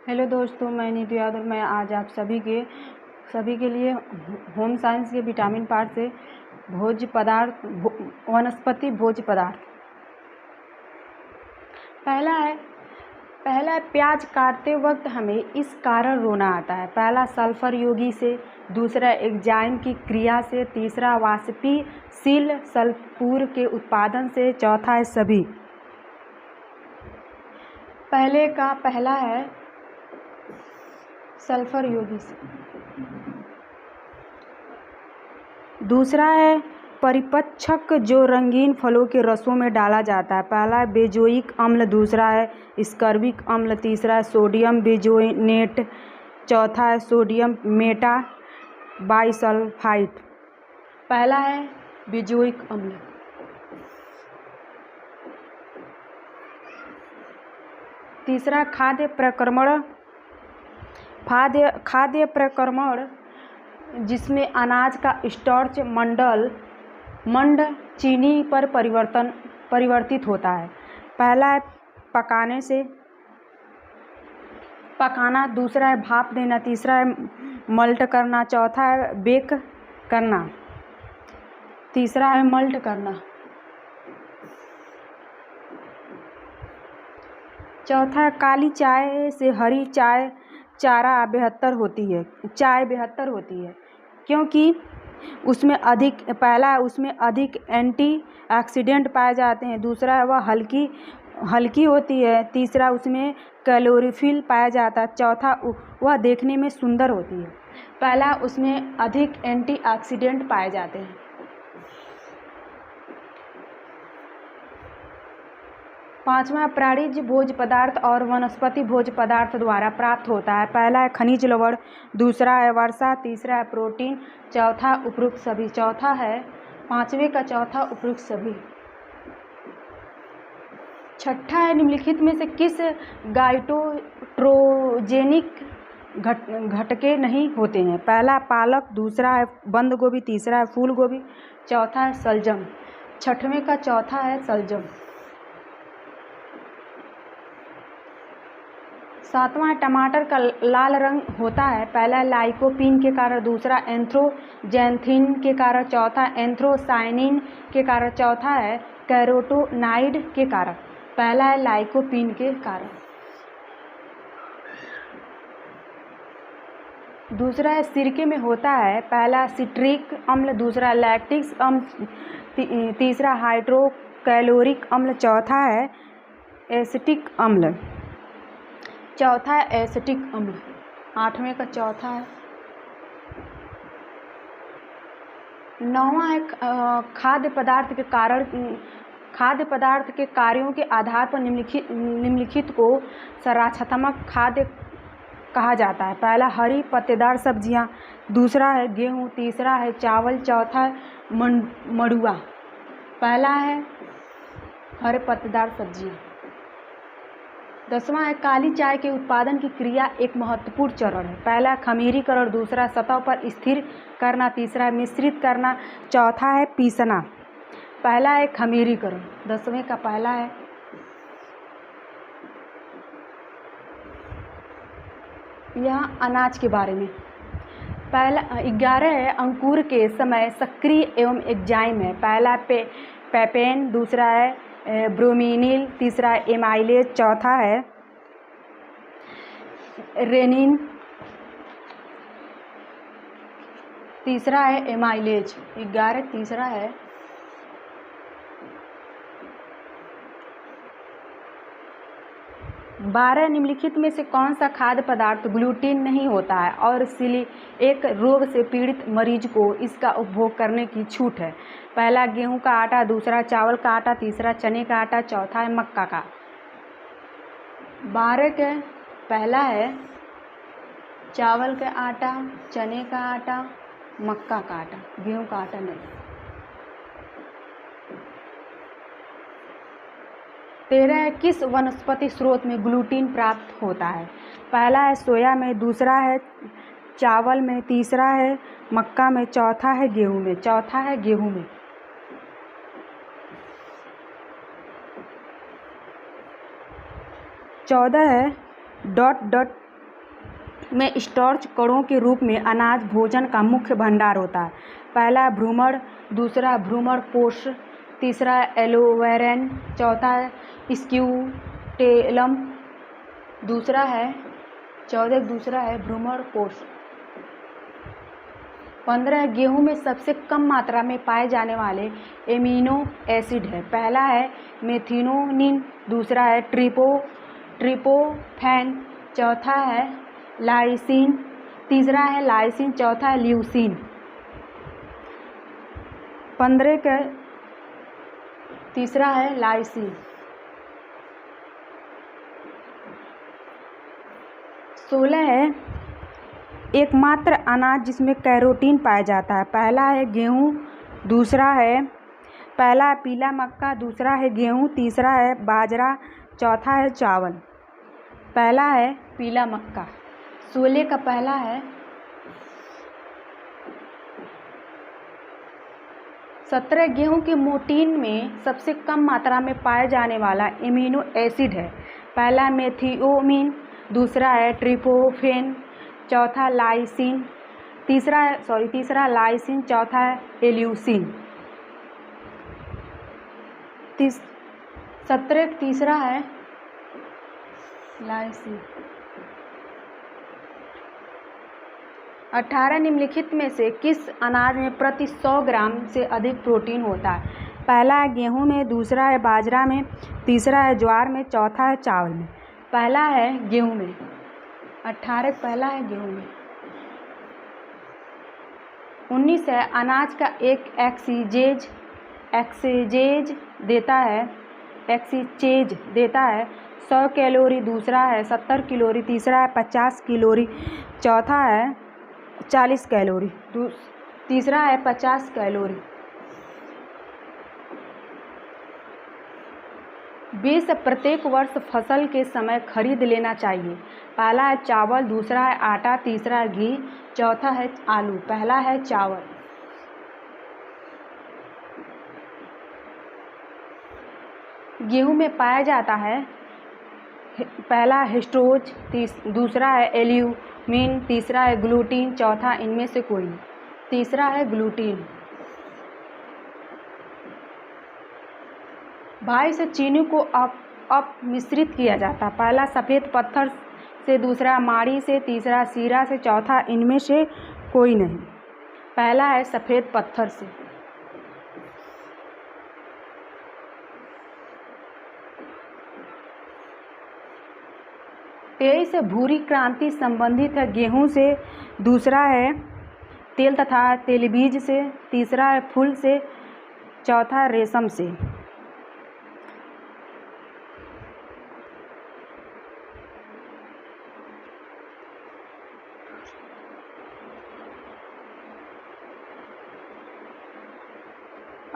Hello दोस्तों, मैं नीतू यादव। मैं आज आप सभी के लिए होम साइंस के विटामिन पार्ट से वनस्पति भोज्य पदार्थ। पहला है प्याज काटते वक्त हमें इस कारण रोना आता है। पहला सल्फर योगी से, दूसरा एंजाइम की क्रिया से, तीसरा वाष्पशील सल्फूर के उत्पादन से, चौथा है सभी। पहला है सल्फर योगी से, दूसरा है परिपक्षक जो रंगीन फलों के रसों में डाला जाता है। पहला है बेंजोइक अम्ल, दूसरा है स्कर्बिक अम्ल, तीसरा है सोडियम बेंजोनेट, चौथा है सोडियम मेटा बाइसल्फाइड। पहला है बेंजोइक अम्ल। तीसरा खाद्य प्रक्रमण जिसमें अनाज का स्टार्च मंड चीनी पर परिवर्तित होता है। पहला है पकाना, दूसरा है भाप देना, तीसरा है मल्ट करना, चौथा है बेक करना, तीसरा है मल्ट करना, चौथा है काली चाय से हरी चाय बेहतर होती है क्योंकि उसमें अधिक एंटीऑक्सीडेंट पाए जाते हैं। दूसरा है वह हल्की होती है, तीसरा उसमें कैलोरीफिल पाया जाता है, चौथा वह देखने में सुंदर होती है। पहला उसमें अधिक एंटीऑक्सीडेंट पाए जाते हैं। पांचवा प्राणिज भोज्य पदार्थ और वनस्पति भोज्य पदार्थ द्वारा प्राप्त होता है। पहला है खनिज लवण, दूसरा है वर्षा, तीसरा है प्रोटीन, चौथा उपरोक्त सभी। पांचवे का चौथा उपरोक्त सभी। छठा है निम्नलिखित में से किस गाइटोट्रोजेनिक घटके नहीं होते हैं। पहला पालक, दूसरा है बंद गोभी, तीसरा है फूल गोभी, चौथा है सलजम। छठवें का चौथा है सलजम। सातवां है टमाटर का लाल रंग होता है। पहला लाइकोपीन के कारण, दूसरा एंथ्रोजैंथिन के कारण, चौथा एंथ्रोसायनिन के कारण, चौथा है कैरोटोनाइड के कारण। पहला है लाइकोपीन के कारण, दूसरा है सिरके में होता है। पहला सिट्रिक अम्ल, दूसरा लैक्टिक अम्ल, तीसरा हाइड्रोक्लोरिक अम्ल, चौथा है एसिटिक अम्ल। चौथा है एसिटिक अम्ल। आठवें का चौथा है। नौवां है खाद्य पदार्थ के कार्यों के आधार पर निम्नलिखित को संरचनात्मक खाद्य कहा जाता है। पहला हरी पत्तेदार सब्जियां, दूसरा है गेहूं, तीसरा है चावल, चौथा है मड़ुआ। पहला है हरे पत्तेदार सब्जियां। 10वां है काली चाय के उत्पादन की क्रिया एक महत्वपूर्ण चरण है। पहला खमीरीकरण, दूसरा सतह पर स्थिर करना, तीसरा मिश्रित करना, चौथा है पीसना। पहला है खमीरीकरण। 10वें का पहला है। यहाँ अनाज के बारे में। पहला 11 है अंकुर के समय सक्रिय एवं एंजाइम है। पहला पेपेन, दूसरा है ब्रोमीनिल, तीसरा है एमाइलेज, चौथा है रेनिन, तीसरा है एमाइलेज। 11 तीसरा है। 12 निम्नलिखित में से कौन सा खाद्य पदार्थ ग्लूटीन नहीं होता है और सीलिएक रोग से पीड़ित मरीज को इसका उपभोग करने की छूट है। पहला गेहूं का आटा, दूसरा चावल का आटा, तीसरा चने का आटा, चौथा है मक्का का। 12 के पहला है चावल का आटा, चने का आटा, मक्का का आटा, गेहूं का आटा नहीं। 13 है किस वनस्पति स्रोत में ग्लूटीन प्राप्त होता है। पहला है सोया में, दूसरा है चावल में, तीसरा है मक्का में, चौथा है गेहूं में। 14 है में स्टार्च कणों के रूप में अनाज भोजन का मुख्य भंडार होता है। पहला भ्रूमण, दूसरा भ्रूमण पोष, तीसरा एलोवेरेन, चौथा है स्क्यूटेलम, दूसरा है भ्रूमण पोष। 15 गेहूं में सबसे कम मात्रा में पाए जाने वाले एमिनो एसिड है। पहला है मेथिओनिन, दूसरा है ट्रिप्टोफैन, चौथा है लाइसिन, तीसरा है लाइसिन, चौथा है ल्यूसीन। 15 का तीसरा है लाइसिन। 16 है एकमात्र अनाज जिसमें कैरोटीन पाया जाता है। पहला है गेहूँ, पहला है पीला मक्का, दूसरा है गेहूँ, तीसरा है बाजरा, चौथा है चावल। पहला है पीला मक्का। 16 का पहला है 17 गेहूं के मोटीन में सबसे कम मात्रा में पाए जाने वाला एमिनो एसिड है। पहला मेथिओनिन, दूसरा है ट्रिप्टोफैन, चौथा लाइसिन, तीसरा लाइसिन, चौथा है ल्यूसीन। 17 तीसरा है लाइसिन। 18 निम्नलिखित में से किस अनाज में प्रति 100 ग्राम से अधिक प्रोटीन होता है? पहला है गेहूं में, दूसरा है बाजरा में, तीसरा है ज्वार में, चौथा है चावल में। पहला है गेहूं में। 18 पहला है गेहूं में। 19 है अनाज का एक एक्सचेंज देता है 100 कैलोरी, दूसरा है 70 कैलोरी, तीसरा है 50 कैलोरी, चौथा है 40 कैलोरी, तीसरा है 50 कैलोरी। बीज प्रत्येक वर्ष फसल के समय खरीद लेना चाहिए। पहला है चावल, दूसरा है आटा, तीसरा है घी, चौथा है आलू। पहला है चावल। गेहूं में पाया जाता है पहला हिस्टोज, दूसरा है एल्यूमिन, तीसरा है ग्लूटीन, चौथा इनमें से कोई नहीं। तीसरा है ग्लूटीन। भाई से चीनी को अप मिश्रित किया जाता है। पहला सफ़ेद पत्थर से, दूसरा माड़ी से, तीसरा सीरा से, चौथा इनमें से कोई नहीं। पहला है सफ़ेद पत्थर से। तेईस से भूरी क्रांति संबंधित है गेहूं से, दूसरा है तेल तथा तेलबीज से, तीसरा है फूल से, चौथा रेशम से।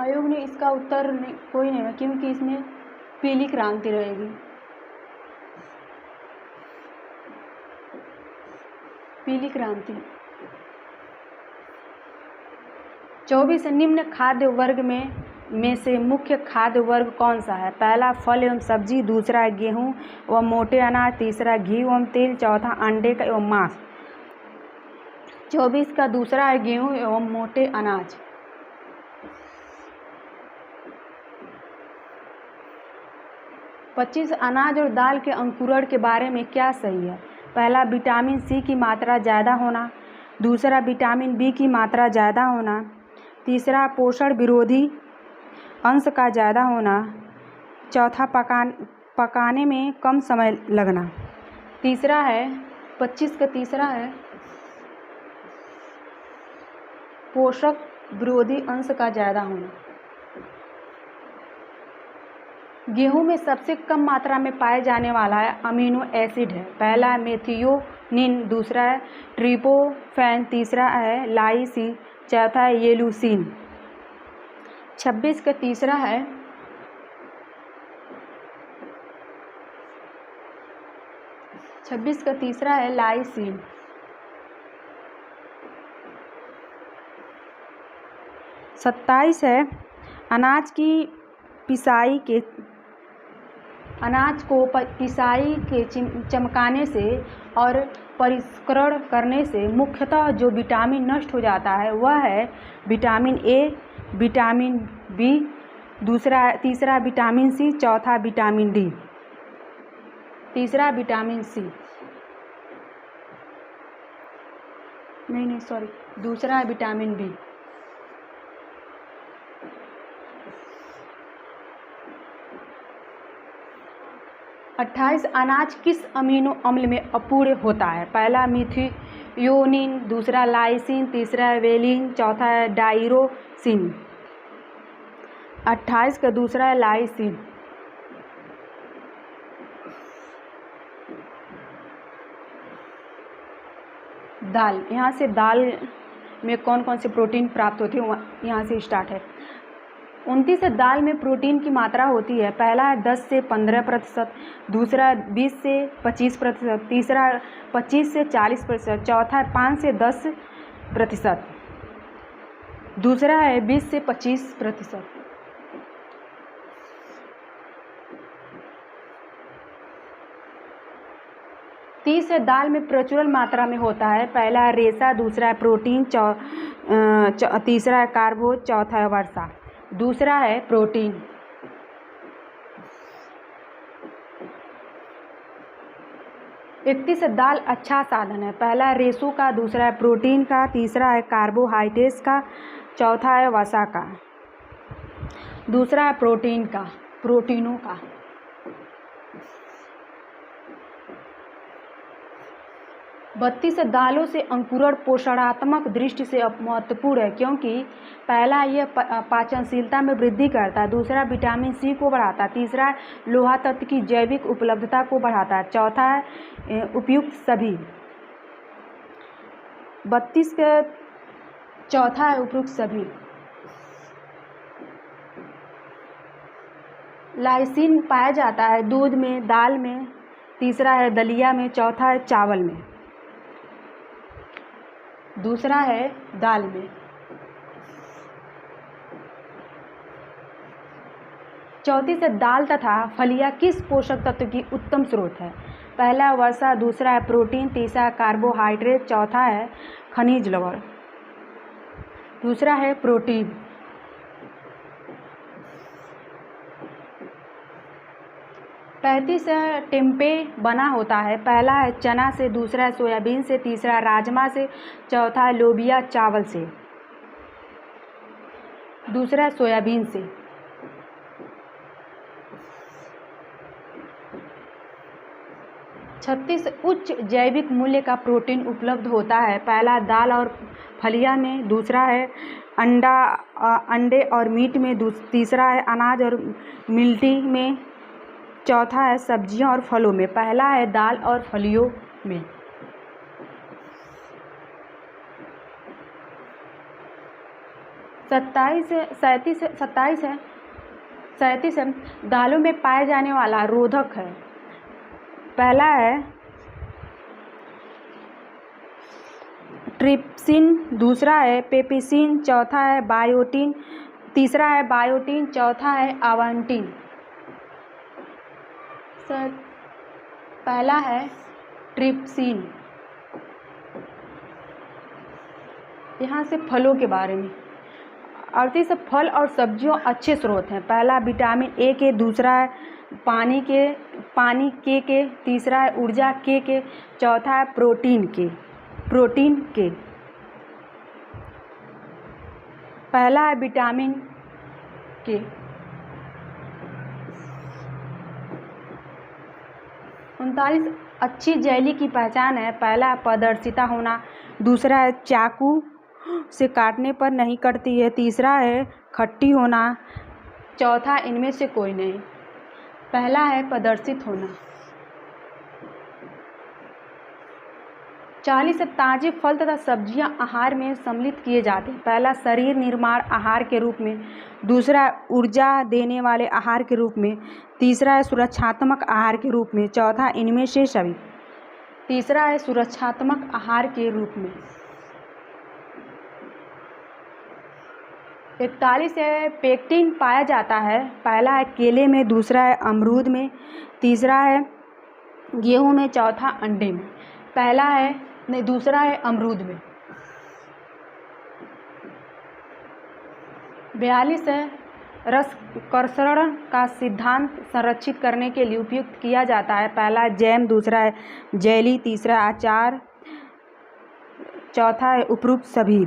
आयोग ने इसका उत्तर कोई नहीं है, क्योंकि इसमें पीली क्रांति रहेगी। पीली क्रांति। 24 निम्न खाद्य वर्ग में से मुख्य खाद्य वर्ग कौन सा है? पहला फल एवं सब्जी, दूसरा है गेहूं एवं मोटे अनाज, तीसरा घी एवं तेल, चौथा अंडे का एवं मांस। 24 का दूसरा है गेहूं एवं मोटे अनाज। 25 अनाज और दाल के अंकुरण के बारे में क्या सही है? पहला विटामिन सी की मात्रा ज़्यादा होना, दूसरा विटामिन बी की मात्रा ज़्यादा होना, तीसरा पोषण विरोधी अंश का ज़्यादा होना, चौथा पकाने में कम समय लगना। तीसरा है 25 का तीसरा है पोषक विरोधी अंश का ज़्यादा होना। गेहूं में सबसे कम मात्रा में पाए जाने वाला है अमीनो एसिड है। पहला है मेथिओनिन, दूसरा है ट्रिप्टोफैन, तीसरा है लाइसिन, चौथा है ल्यूसीन। 26 का तीसरा है लाइसिन। 27 है अनाज की पिसाई के अनाज को पिसाई के चमकाने से और परिष्करण करने से मुख्यतः जो विटामिन नष्ट हो जाता है वह है विटामिन ए, विटामिन बी, तीसरा विटामिन सी, चौथा विटामिन डी, तीसरा विटामिन सी, दूसरा विटामिन बी। 28 अनाज किस अमीनो अम्ल में अपूर्ण होता है? पहला मिथियोनिन, दूसरा लाइसिन, तीसरा वेलिन, चौथा डाइरोसिन। 28 का दूसरा लाइसिन। दाल, यहाँ से दाल में कौन कौन से प्रोटीन प्राप्त होते हैं यहाँ से स्टार्ट है। 29 दाल में प्रोटीन की मात्रा होती है। पहला है 10 से 15%, दूसरा 20 से 25%, तीसरा 25 से 40%, चौथा 5 से 10%, दूसरा है 20 से 25%। 30 दाल में प्रचुर मात्रा में होता है। पहला है रेशा, दूसरा है प्रोटीन, तीसरा है कार्बोज, चौथा है वर्षा। दूसरा है प्रोटीन। इकतीस दाल अच्छा साधन है। पहला है रेशों का, दूसरा है प्रोटीन का, तीसरा है कार्बोहाइड्रेट्स का, चौथा है वसा का, दूसरा है प्रोटीन का, प्रोटीनों का। 32 दालों से अंकुरण पोषणात्मक दृष्टि से महत्वपूर्ण है क्योंकि पहला यह पाचनशीलता में वृद्धि करता है, दूसरा विटामिन सी को बढ़ाता है, तीसरा लोहा तत्व की जैविक उपलब्धता को बढ़ाता है, चौथा है उपयुक्त सभी। 32 का चौथा है उपयुक्त सभी। लाइसिन पाया जाता है दूध में, दाल में, तीसरा है दलिया में, चौथा है चावल में, दूसरा है दाल में। 34 दाल तथा फलियां किस पोषक तत्व की उत्तम स्रोत है? पहला वसा, दूसरा है प्रोटीन, तीसरा कार्बोहाइड्रेट, चौथा है खनिज लवण, दूसरा है प्रोटीन। 35 टेम्पे बना होता है। पहला है चना से, दूसरा है सोयाबीन से, तीसरा राजमा से, चौथा है लोबिया चावल से, दूसरा है सोयाबीन से। 36 उच्च जैविक मूल्य का प्रोटीन उपलब्ध होता है। पहला दाल और फलियां में, दूसरा है अंडे और मीट में, तीसरा है अनाज और मिल्टी में, चौथा है सब्जियां और फलों में। पहला है दाल और फलियों में। 37 दालों में पाए जाने वाला रोधक है। पहला है ट्रिप्सिन, दूसरा है पेप्सिन, चौथा है बायोटिन, तीसरा है बायोटिन, चौथा है आवांटिन। पहला है ट्रिप्सिन। यहाँ से फलों के बारे में 38 फल और सब्जियों अच्छे स्रोत हैं। पहला विटामिन ए के, दूसरा है पानी के, तीसरा है ऊर्जा के, चौथा है प्रोटीन के। पहला है विटामिन के। 39 अच्छी जेली की पहचान है। पहला पारदर्शिता होना, दूसरा है चाकू से काटने पर नहीं कटती है, तीसरा है खट्टी होना, चौथा इनमें से कोई नहीं। पहला है प्रदर्शित होना। 40 ताजे फल तथा सब्जियां आहार में सम्मिलित किए जाते हैं। पहला शरीर निर्माण आहार के रूप में, दूसरा ऊर्जा देने वाले आहार के रूप में, तीसरा है सुरक्षात्मक आहार के रूप में, चौथा इनमें से सभी। तीसरा है सुरक्षात्मक आहार के रूप में। 41 है पेक्टिन पाया जाता है, पहला है केले में, दूसरा है अमरूद में, तीसरा है गेहूं में, चौथा अंडे में। पहला है नहीं, दूसरा है अमरूद में। 42 है रसकर्षण का सिद्धांत संरक्षित करने के लिए उपयुक्त किया जाता है, पहला है जैम, दूसरा है जेली, तीसरा अचार, चौथा है उपरोक्त सभी।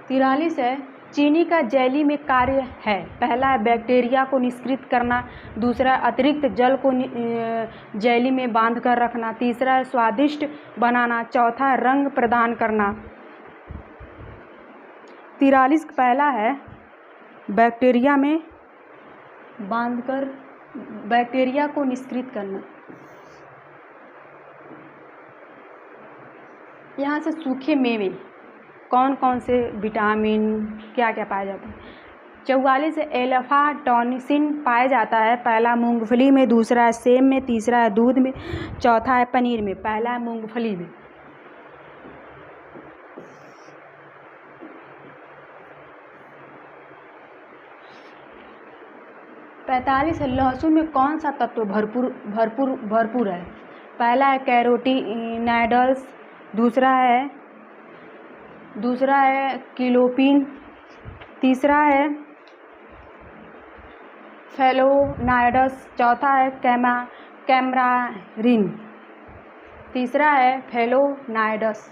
43 है चीनी का जेली में कार्य है, पहला है बैक्टीरिया को निष्क्रिय करना, दूसरा अतिरिक्त जल को जेली में बांध कर रखना, तीसरा है स्वादिष्ट बनाना, चौथा है रंग प्रदान करना। 43 पहला है बैक्टीरिया में बांधकर बैक्टीरिया को निष्क्रिय करना। यहाँ से सूखे मेवे कौन कौन से विटामिन क्या क्या पाया जाता है। 44 एल्फा टॉनिसिन पाया जाता है, पहला मूंगफली में, दूसरा है सेब में, तीसरा है दूध में, चौथा है पनीर में। पहला है मूंगफली में। 45 लहसुन में कौन सा तत्व भरपूर है। पहला है कैरोटीनॉइड्स, दूसरा है किलोपिन, तीसरा है फ्लेवोनॉइड्स, चौथा है कैमरारिन, तीसरा है फ्लेवोनॉइड्स।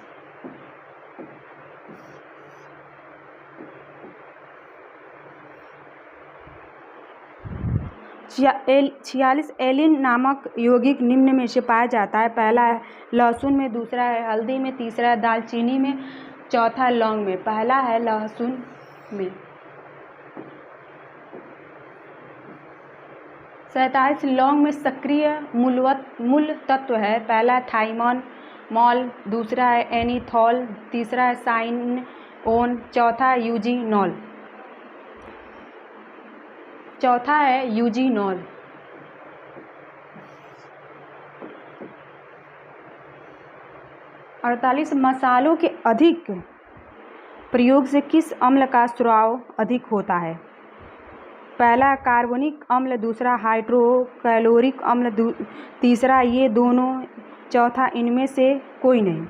46 एलिन नामक यौगिक निम्न में से पाया जाता है, पहला है लहसुन में, दूसरा है हल्दी में, तीसरा है दालचीनी में, चौथा है लौंग में। पहला है लहसुन में। 47 लौंग में सक्रिय मूल तत्व है, पहला है थाइमोल, दूसरा है एनीथॉल, तीसरा है साइनओन, चौथा है यूजीनॉल। 48 मसालों के अधिक प्रयोग से किस अम्ल का स्राव अधिक होता है। पहला कार्बोनिक अम्ल, दूसरा हाइड्रोक्लोरिक अम्ल, तीसरा ये दोनों, चौथा इनमें से कोई नहीं।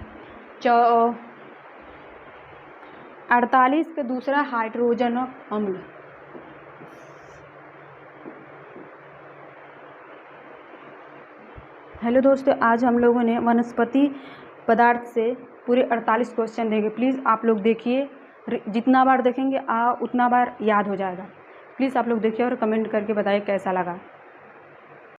48 का दूसरा हाइड्रोजनक अम्ल। हेलो दोस्तों, आज हम लोगों ने वनस्पति पदार्थ से पूरे 48 क्वेश्चन देंगे। प्लीज़ आप लोग देखिए, जितना बार देखेंगे उतना बार याद हो जाएगा। प्लीज़ आप लोग देखिए और कमेंट करके बताइए कैसा लगा।